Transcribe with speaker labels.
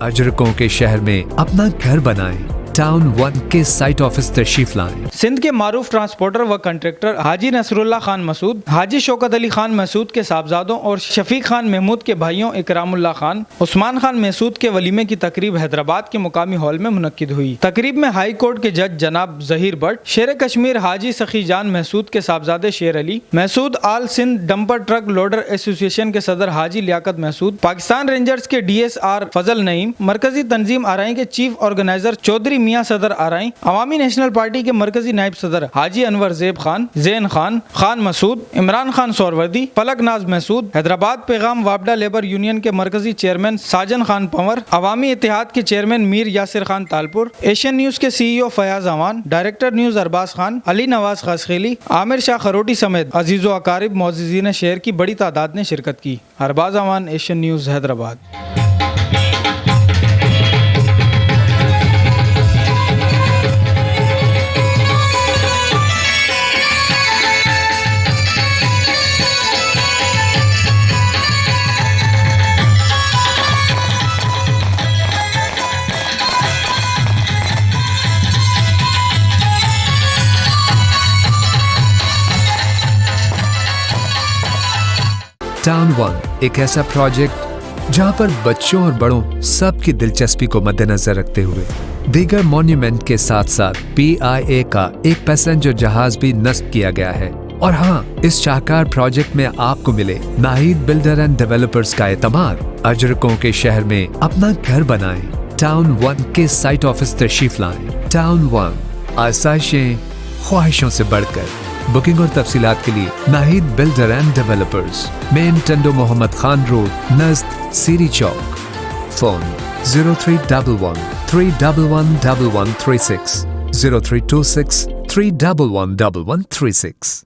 Speaker 1: अजरकों के शहर में अपना घर बनाएं। टाउन 1 के साइट ऑफिस तशरीफ लाएं।
Speaker 2: सिंध के मारूफ ट्रांसपोर्टर व कंट्रैक्टर हाजी नसरुल्लाह खान मसूद, हाजी शौकत अली खान मसूद के साहबजादों और शफीक खान महमूद के भाइयों इकरामुल्लाह खान, उस्मान खान महसूद के वलीमे की तकरीब हैदराबाद के मुकामी हॉल में मुनक्किद हुई। तकरीब में हाई कोर्ट के जज जनाब जहीर बट, शेर कश्मीर हाजी सखी जान महसूद के साहबजादे Sher Ali Mehsud, all Sindh dumper truck loader association के सदर हाजी लियाकत महसूद, पाकिस्तान रेंजर्स के DSR फजल नईम, मरकजी तंजीम R I chief organiser Chaudhry Mian सदर आरआई, अवामी नेशनल पार्टी के मरकजी नायब सदर हाजी अनवर ज़ेब खान, ज़ैन खान, खान मसूद, इमरान खान सोरवर्दी, फलक नाज महसूद, हैदराबाद पैगाम वापडा लेबर यूनियन के मरकजी चेयरमैन साजन खान पंवर, अवामी इत्तेहाद के chairman Mir Yasir Khan Talpur, Asian news के CEO फयाज अमान, डायरेक्टर न्यूज अरबाज खान, अली नवाज खासखेली, आमिर शाह खरोटी समेत अजीज़ो अकारिब मोअज़्ज़िज़ीन शहर की बड़ी तादाद ने शिरकत की। अरबाज अमान, एशियन न्यूज, हैदराबाद।
Speaker 1: टाउन 1 एक ऐसा प्रोजेक्ट जहां पर बच्चों और बड़ों सबकी दिलचस्पी को मद्देनजर रखते हुए दीगर मॉन्यूमेंट के साथ साथ PIA का एक पैसेंजर जहाज भी नस्ब किया गया है। और हाँ, इस शाहकार प्रोजेक्ट में आपको मिले नाहिद बिल्डर एंड डेवलपर्स का एतमाद। अजरकों के शहर में अपना घर बनाएं। टाउन 1 के साइट ऑफिस तशरीफ लाएं। टाउन 1, आसाइशें ख्वाहिशों से बढ़कर। बुकिंग और तफसीलात के लिए Nahid builder and developers, main Tando Mohammad Khan road, नज़द सीरी चौक। फोन 0311 311 1136, 0326 311 1136।